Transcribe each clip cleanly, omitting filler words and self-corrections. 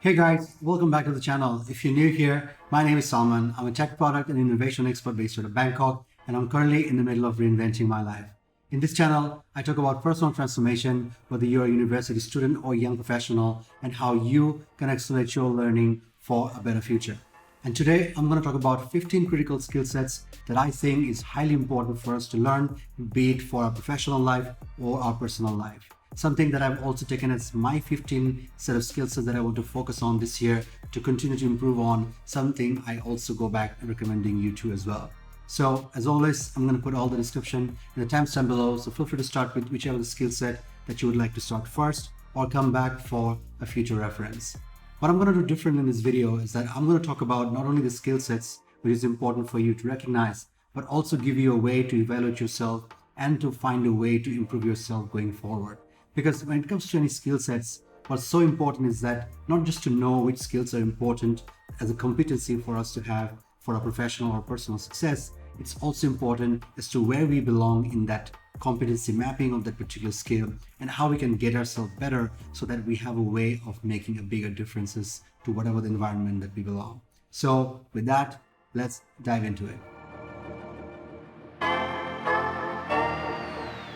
Hey guys, welcome back to the channel. If you're new here, my name is Salman. I'm a tech product and innovation expert based out of Bangkok, and I'm currently in the middle of reinventing my life. In this channel, I talk about personal transformation, whether you're a university student or a young professional, and how you can accelerate your learning for a better future. And today, I'm going to talk about 15 critical skill sets that I think is highly important for us to learn, be it for our professional life or our personal life. Something that I've also taken as my 15 set of skill sets that I want to focus on this year to continue to improve on, something I also go back recommending you to as well. So as always, I'm going to put all the description in the timestamp below. So feel free to start with whichever the skill set that you would like to start first, or come back for a future reference. What I'm going to do different in this video is that I'm going to talk about not only the skill sets, which is important for you to recognize, but also give you a way to evaluate yourself and to find a way to improve yourself going forward. Because when it comes to any skill sets, what's so important is that not just to know which skills are important as a competency for us to have for our professional or personal success, it's also important as to where we belong in that competency mapping of that particular skill and how we can get ourselves better so that we have a way of making a bigger differences to whatever the environment that we belong. So with that, let's dive into it.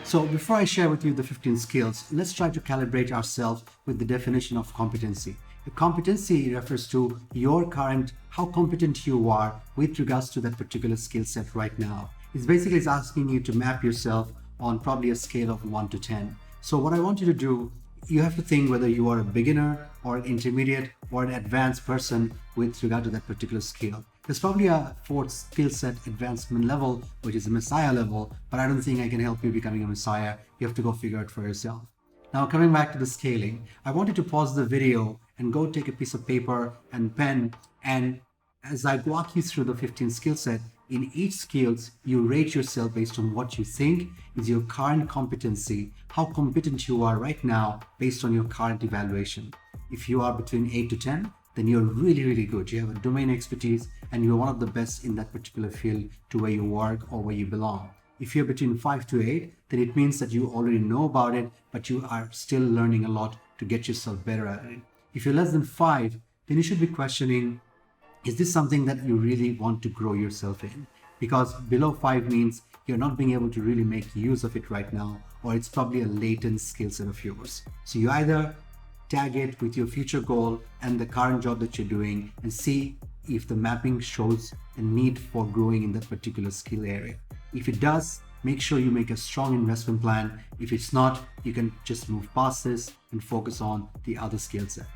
So before I share with you the 15 skills, let's try to calibrate ourselves with the definition of competency. The competency refers to your current, how competent you are with regards to that particular skill set right now. It's basically asking you to map yourself on probably a scale of 1 to 10. So what I want you to do, you have to think whether you are a beginner or an intermediate or an advanced person with regard to that particular skill. There's probably a fourth skill set advancement level, which is a Messiah level, but I don't think I can help you becoming a Messiah. You have to go figure it for yourself. Now, coming back to the scaling, I wanted to pause the video and go take a piece of paper and pen. And as I walk you through the 15 skill set, in each skills, you rate yourself based on what you think is your current competency, how competent you are right now based on your current evaluation. If you are between 8 to 10, then you're really, really good. You have a domain expertise and you're one of the best in that particular field to where you work or where you belong. If you're between 5 to 8, then it means that you already know about it, but you are still learning a lot to get yourself better at it. If you're less than 5, then you should be questioning, is this something that you really want to grow yourself in? Because below 5 means you're not being able to really make use of it right now, or it's probably a latent skill set of yours. So you either tag it with your future goal and the current job that you're doing and see if the mapping shows a need for growing in that particular skill area. If it does, make sure you make a strong investment plan. If it's not, you can just move past this and focus on the other skill set.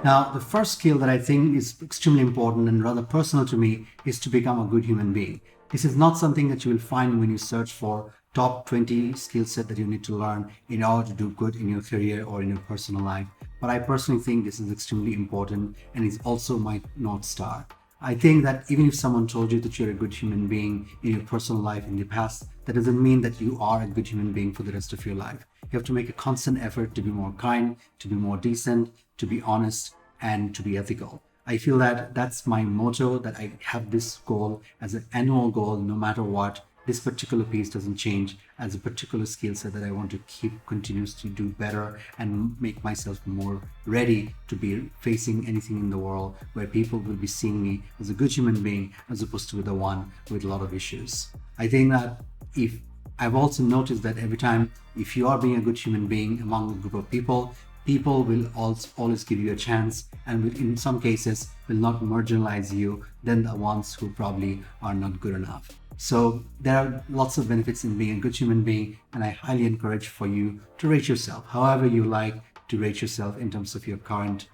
Now, the first skill that I think is extremely important and rather personal to me is to become a good human being. This is not something that you will find when you search for top 20 skill set that you need to learn in order to do good in your career or in your personal life. But I personally think this is extremely important and is also my North Star. I think that even if someone told you that you're a good human being in your personal life in the past, that doesn't mean that you are a good human being for the rest of your life. You have to make a constant effort to be more kind, to be more decent, to be honest, and to be ethical. I feel that that's my motto, that I have this goal as an annual goal no matter what. This particular piece doesn't change as a particular skill set that I want to keep continuously do better and make myself more ready to be facing anything in the world where people will be seeing me as a good human being as opposed to the one with a lot of issues. I think that if I've also noticed that every time if you are being a good human being among a group of people, people will always give you a chance and will, in some cases, will not marginalize you than the ones who probably are not good enough. So there are lots of benefits in being a good human being, and I highly encourage for you to rate yourself however you like to rate yourself in terms of your current,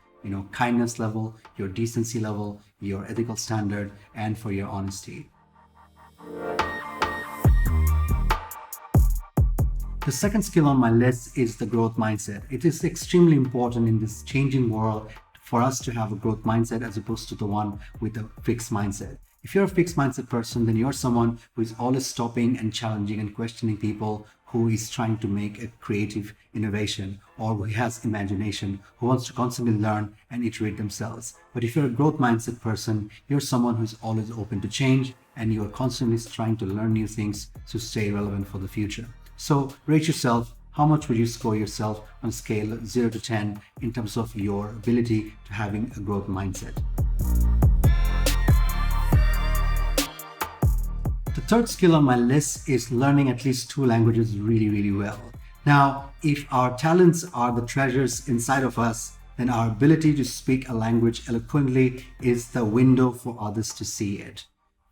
kindness level, your decency level, your ethical standard, and for your honesty. The second skill on my list is the growth mindset. It is extremely important in this changing world for us to have a growth mindset as opposed to the one with a fixed mindset. If you're a fixed mindset person, then you're someone who is always stopping and challenging and questioning people, who is trying to make a creative innovation, or who has imagination, who wants to constantly learn and iterate themselves. But if you're a growth mindset person, you're someone who's always open to change and you're constantly trying to learn new things to stay relevant for the future. So rate yourself how much would you score yourself on a scale 0 to 10 in terms of your ability to having a growth mindset? The third skill on my list is learning at least 2 languages really, really well. Now, if our talents are the treasures inside of us, then our ability to speak a language eloquently is the window for others to see it.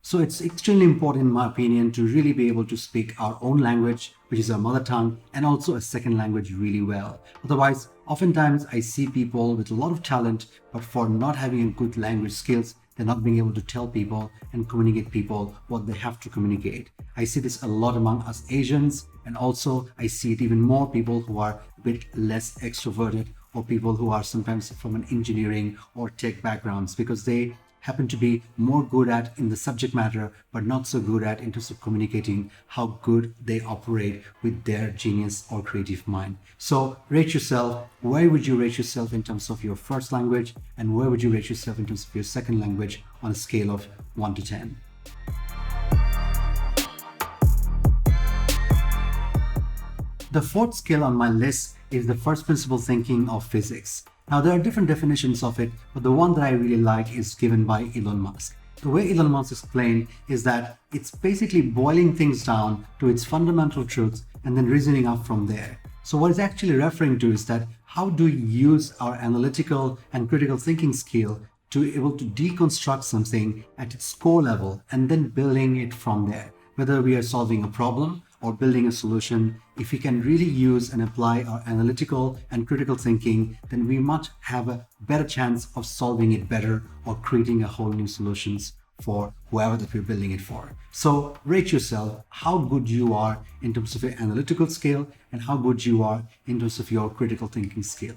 So it's extremely important, in my opinion, to really be able to speak our own language, which is our mother tongue, and also a second language really well. Otherwise, oftentimes I see people with a lot of talent, but for not having a good language skills, they're not being able to tell people and communicate people what they have to communicate. I see this a lot among us Asians, and also I see it even more people who are a bit less extroverted, or people who are sometimes from an engineering or tech backgrounds, because they happen to be more good at in the subject matter, but not so good at in terms of communicating how good they operate with their genius or creative mind. So rate yourself. Where would you rate yourself in terms of your first language, and where would you rate yourself in terms of your second language on a scale of 1 to 10? The fourth skill on my list is the first principle thinking of physics. Now, there are different definitions of it, but the one that I really like is given by Elon Musk. The way Elon Musk explained is that it's basically boiling things down to its fundamental truths and then reasoning up from there. So what it's actually referring to is that how do we use our analytical and critical thinking skill to be able to deconstruct something at its core level and then building it from there. Whether we are solving a problem or building a solution, if we can really use and apply our analytical and critical thinking, then we might have a better chance of solving it better or creating a whole new solutions for whoever that we're building it for. So rate yourself how good you are in terms of your analytical skill and how good you are in terms of your critical thinking skill.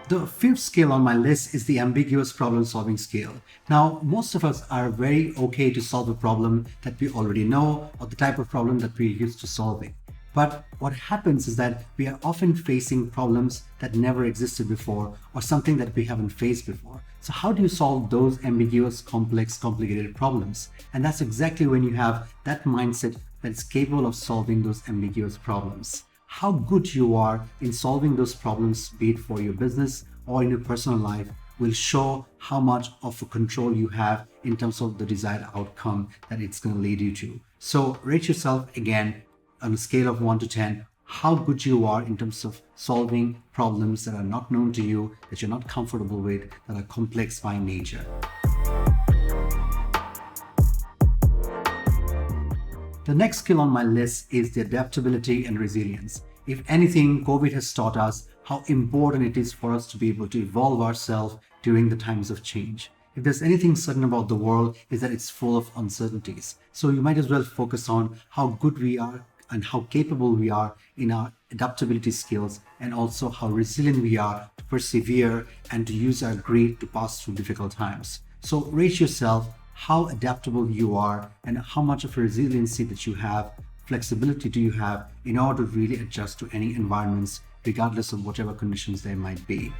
The fifth skill on my list is the ambiguous problem solving skill. Now, most of us are very okay to solve a problem that we already know or the type of problem that we're used to solving. But what happens is that we are often facing problems that never existed before or something that we haven't faced before. So how do you solve those ambiguous, complex, complicated problems? And that's exactly when you have that mindset that is capable of solving those ambiguous problems. How good you are in solving those problems, be it for your business or in your personal life, will show how much of a control you have in terms of the desired outcome that it's going to lead you to. So rate yourself again on a scale of 1 to 10, how good you are in terms of solving problems that are not known to you, that you're not comfortable with, that are complex by nature. The next skill on my list is the adaptability and resilience. If anything, COVID has taught us how important it is for us to be able to evolve ourselves during the times of change. If there's anything certain about the world, is that it's full of uncertainties. So you might as well focus on how good we are and how capable we are in our adaptability skills, and also how resilient we are to persevere and to use our grit to pass through difficult times. So rate yourself how adaptable you are and how much of a resiliency that you have, flexibility do you have in order to really adjust to any environments, regardless of whatever conditions there might be.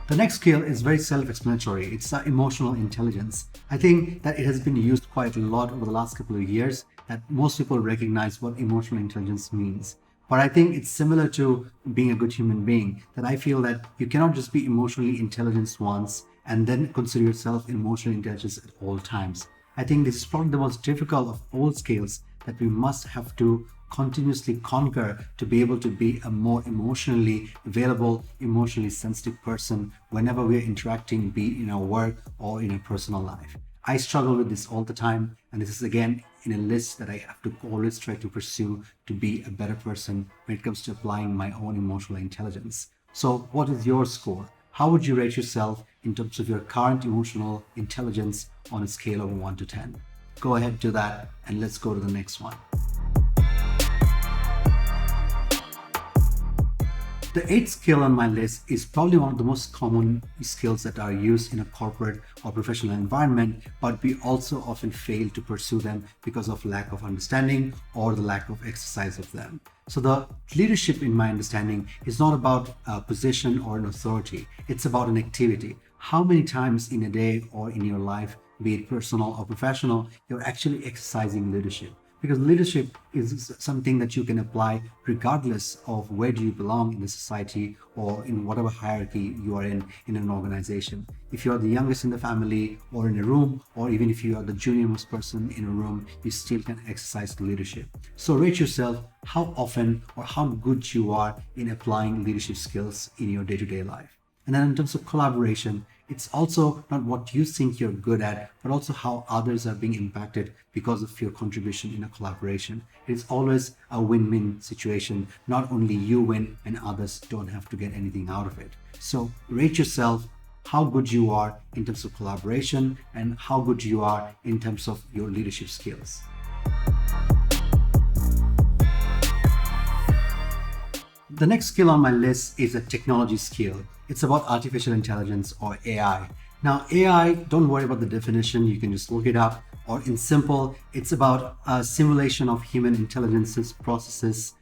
The next skill is very self-explanatory. It's emotional intelligence. I think that it has been used quite a lot over the last couple of years, that most people recognize what emotional intelligence means. But I think it's similar to being a good human being, that I feel that you cannot just be emotionally intelligent once and then consider yourself emotionally intelligent at all times. I think this is probably the most difficult of all skills that we must have to continuously conquer to be able to be a more emotionally available, emotionally sensitive person whenever we're interacting, be it in our work or in our personal life. I struggle with this all the time, and this is again in a list that I have to always try to pursue to be a better person when it comes to applying my own emotional intelligence. So what is your score? How would you rate yourself in terms of your current emotional intelligence on a scale of 1 to 10? Go ahead, do that, and let's go to the next one. The eighth skill on my list is probably one of the most common skills that are used in a corporate or professional environment, but we also often fail to pursue them because of lack of understanding or the lack of exercise of them. So the leadership, in my understanding, is not about a position or an authority. It's about an activity. how many times in a day or in your life, be it personal or professional, you're actually exercising leadership. Because leadership is something that you can apply regardless of where do you belong in the society or in whatever hierarchy you are in an organization. If you're the youngest in the family or in a room, or even if you are the juniormost person in a room, you still can exercise leadership. So rate yourself how often or how good you are in applying leadership skills in your day-to-day life. And then in terms of collaboration, it's also not what you think you're good at, but also how others are being impacted because of your contribution in a collaboration. It's always a win-win situation. Not only you win and others don't have to get anything out of it. So rate yourself how good you are in terms of collaboration and how good you are in terms of your leadership skills. The next skill on my list is a technology skill. It's about artificial intelligence or AI. Now, AI, don't worry about the definition, you can just look it up. Or in simple, it's about a simulation of human intelligence's processes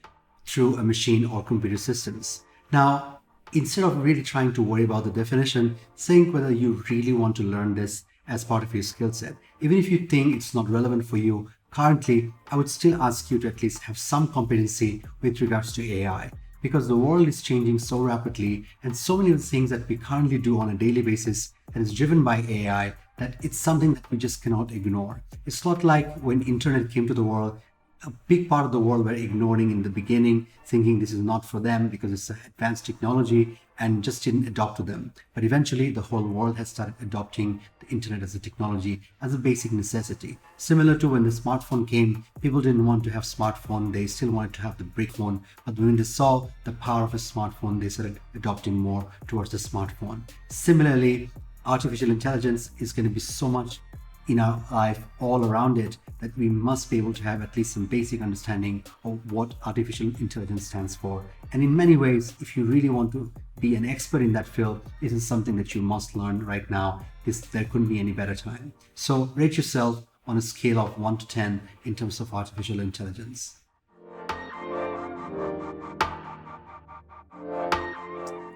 through a machine or computer systems. Now, instead of really trying to worry about the definition, think whether you really want to learn this as part of your skill set. Even if you think it's not relevant for you currently, I would still ask you to at least have some competency with regards to AI. Because the world is changing so rapidly and so many of the things that we currently do on a daily basis that is driven by AI, that it's something that we just cannot ignore. It's not like when internet came to the world, a big part of the world were ignoring in the beginning, thinking this is not for them because it's an advanced technology and just didn't adopt to them. But eventually the whole world has started adopting the internet as a technology, as a basic necessity. Similar to when the smartphone came, people didn't want to have smartphone, they still wanted to have the brick phone. But when they saw the power of a smartphone, they started adopting more towards the smartphone. Similarly, artificial intelligence is going to be so much in our life all around it that we must be able to have at least some basic understanding of what artificial intelligence stands for. And in many ways, if you really want to be an expert in that field, this is something that you must learn right now. There couldn't be any better time. So rate yourself on a scale of 1 to 10 in terms of artificial intelligence.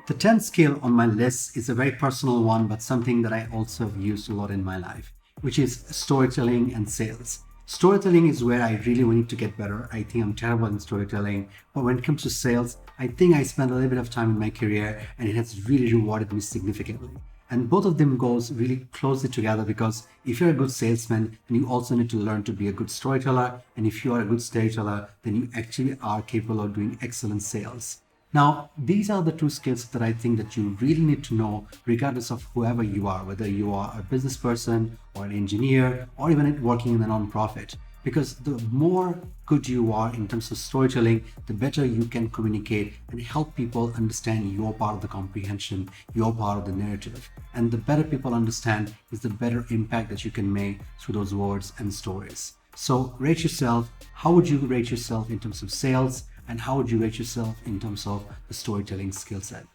The 10th skill on my list is a very personal one, but something that I also have used a lot in my life, which is storytelling and sales. Storytelling is where I really need to get better. I think I'm terrible in storytelling, but when it comes to sales, I think I spent a little bit of time in my career and it has really rewarded me significantly. And both of them goes really closely together, because if you're a good salesman, then you also need to learn to be a good storyteller. And if you are a good storyteller, then you actually are capable of doing excellent sales. Now, these are the two skills that I think that you really need to know regardless of whoever you are, whether you are a business person or an engineer or even working in a non-profit. Because the more good you are in terms of storytelling, the better you can communicate and help people understand your part of the comprehension, your part of the narrative. And the better people understand is the better impact that you can make through those words and stories. So rate yourself. How would you rate yourself in terms of sales? And how would you rate yourself in terms of the storytelling skill set?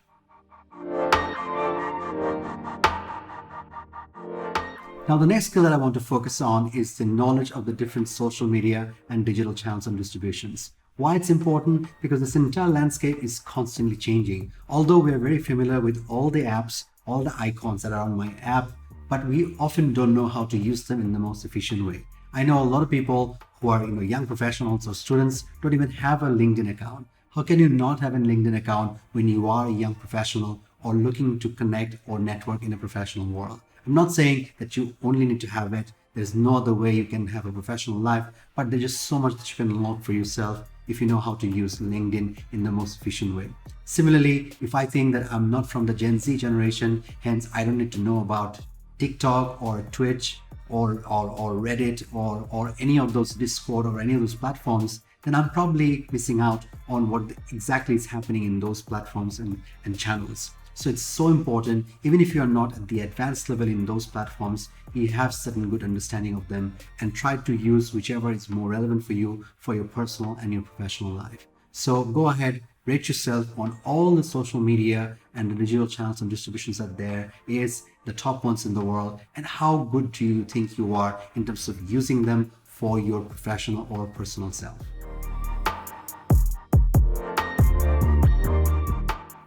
Now, the next skill that I want to focus on is the knowledge of the different social media and digital channels and distributions. Why it's important? Because this entire landscape is constantly changing. Although we are very familiar with all the apps, all the icons that are on my app, but we often don't know how to use them in the most efficient way. I know a lot of people who are young professionals or students don't even have a LinkedIn account. How can you not have a LinkedIn account when you are a young professional or looking to connect or network in a professional world? I'm not saying that you only need to have it. There's no other way you can have a professional life, but there's just so much that you can unlock for yourself if you know how to use LinkedIn in the most efficient way. Similarly, if I think that I'm not from the Gen Z generation, hence I don't need to know about TikTok or Twitch or Reddit or any of those Discord or any of those platforms, then I'm probably missing out on what exactly is happening in those platforms and channels. So it's so important, even if you're not at the advanced level in those platforms, you have certain good understanding of them and try to use whichever is more relevant for you for your personal and your professional life. So go ahead, rate yourself on all the social media and the digital channels and distributions that there is, the top ones in the world, and how good do you think you are in terms of using them for your professional or personal self.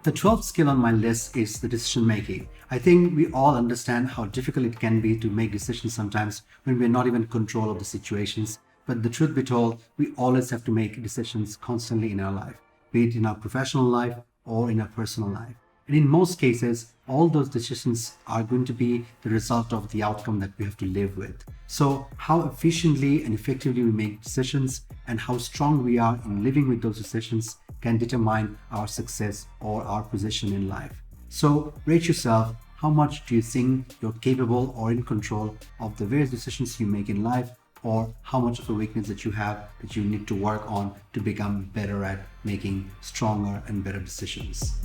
The 12th skill on my list is the decision making. I think we all understand how difficult it can be to make decisions sometimes when we're not even in control of the situations. But the truth be told, we always have to make decisions constantly in our life, be it in our professional life or in our personal life. And in most cases, all those decisions are going to be the result of the outcome that we have to live with. So, how efficiently and effectively we make decisions and how strong we are in living with those decisions can determine our success or our position in life. So, rate yourself. How much do you think you're capable or in control of the various decisions you make in life, or how much of a weakness that you have that you need to work on to become better at making stronger and better decisions?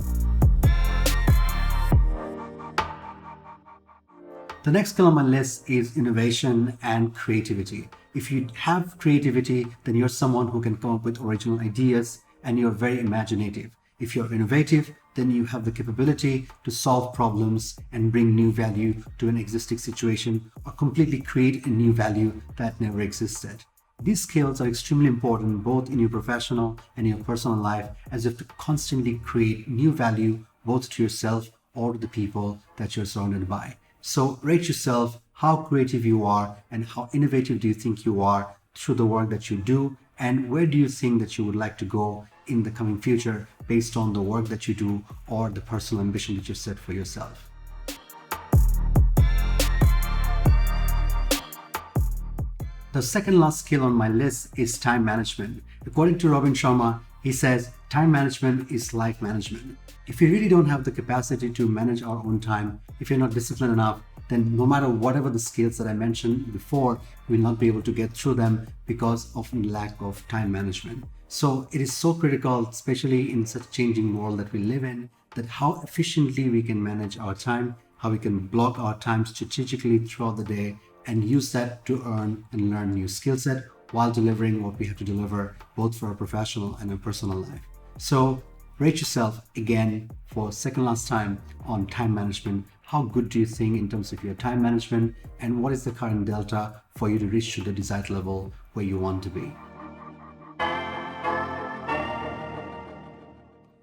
The next skill on my list is innovation and creativity. If you have creativity, then you're someone who can come up with original ideas and you're very imaginative. If you're innovative, then you have the capability to solve problems and bring new value to an existing situation or completely create a new value that never existed. These skills are extremely important both in your professional and your personal life, as you have to constantly create new value both to yourself or to the people that you're surrounded by. So rate yourself how creative you are and how innovative do you think you are through the work that you do, and where do you think that you would like to go in the coming future based on the work that you do or the personal ambition that you set for yourself. The second last skill on my list is time management. According to Robin Sharma, he says time management is life management. If we really don't have the capacity to manage our own time, if you're not disciplined enough, then no matter whatever the skills that I mentioned before, we will not be able to get through them because of lack of time management. So it is so critical, especially in such a changing world that we live in, that how efficiently we can manage our time, how we can block our time strategically throughout the day and use that to earn and learn new skill set while delivering what we have to deliver both for our professional and our personal life. So rate yourself again for second last time on time management. How good do you think in terms of your time management, and what is the current delta for you to reach to the desired level where you want to be?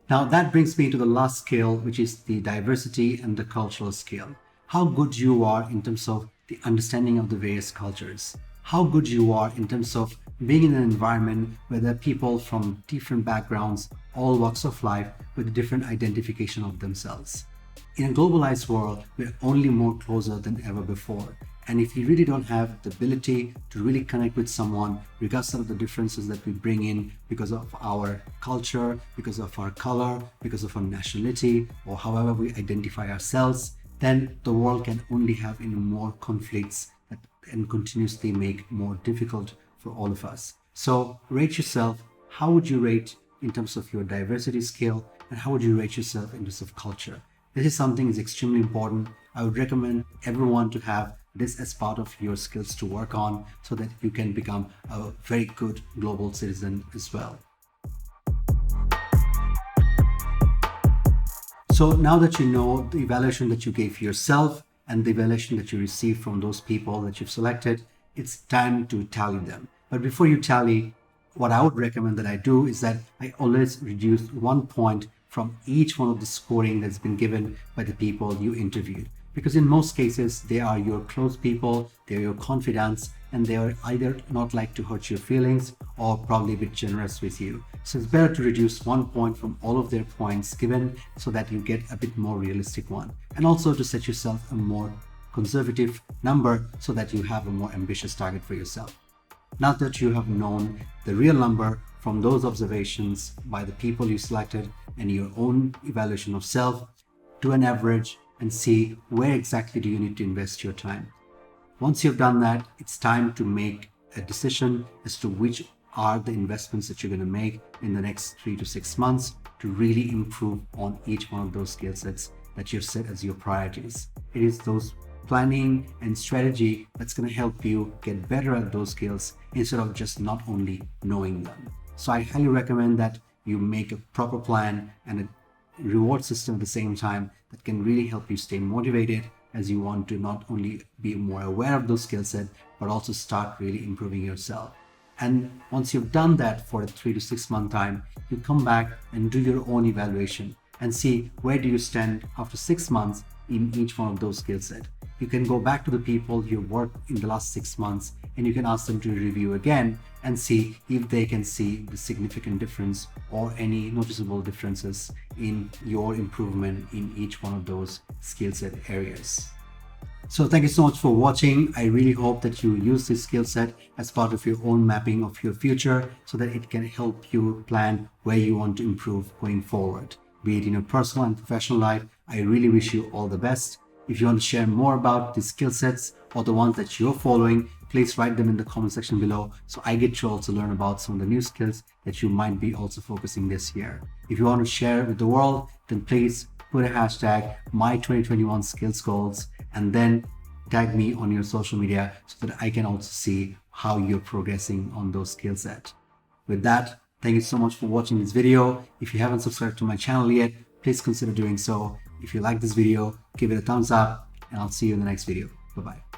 Now that brings me to the last skill, which is the diversity and the cultural skill. How good you are in terms of the understanding of the various cultures. How good you are in terms of being in an environment where there are people from different backgrounds, all walks of life, with a different identification of themselves. In a globalized world, we're only more closer than ever before. And if you really don't have the ability to really connect with someone, regardless of the differences that we bring in because of our culture, because of our color, because of our nationality, or however we identify ourselves, then the world can only have more conflicts and continuously make more difficult for all of us. So rate yourself. How would you rate in terms of your diversity skill, and how would you rate yourself in terms of culture? This is something is extremely important. I would recommend everyone to have this as part of your skills to work on so that you can become a very good global citizen as well. So now that you know the evaluation that you gave yourself and the evaluation that you received from those people that you've selected, it's time to tally them. But before you tally, what I would recommend that I do is that I always reduce 1 point from each one of the scoring that's been given by the people you interviewed. Because in most cases, they are your close people, they're your confidants, and they are either not like to hurt your feelings or probably a bit generous with you. So it's better to reduce 1 point from all of their points given so that you get a bit more realistic one. And also to set yourself a more conservative number so that you have a more ambitious target for yourself. Now that you have known the real number from those observations by the people you selected and your own evaluation of self, do an average and see where exactly do you need to invest your time. Once you've done that, it's time to make a decision as to which are the investments that you're going to make in the next 3 to 6 months to really improve on each one of those skill sets that you've set as your priorities. It is those planning and strategy that's going to help you get better at those skills instead of just not only knowing them. So I highly recommend that you make a proper plan and a reward system at the same time that can really help you stay motivated as you want to not only be more aware of those skill sets, but also start really improving yourself. And once you've done that for a 3 to 6 month time, you come back and do your own evaluation and see where do you stand after 6 months in each one of those skill set. You can go back to the people you worked in the last 6 months and you can ask them to review again and see if they can see the significant difference or any noticeable differences in your improvement in each one of those skill set areas. So thank you so much for watching. I really hope that you use this skill set as part of your own mapping of your future so that it can help you plan where you want to improve going forward, be it in your personal and professional life. I really wish you all the best. If you want to share more about these skill sets or the ones that you're following, please write them in the comment section below so I get to also learn about some of the new skills that you might be also focusing this year. If you want to share with the world, then please put a hashtag my2021skillsgoals and then tag me on your social media so that I can also see how you're progressing on those skill sets. With that, thank you so much for watching this video. If you haven't subscribed to my channel yet, please consider doing so. If you like this video, give it a thumbs up and I'll see you in the next video. Bye-bye.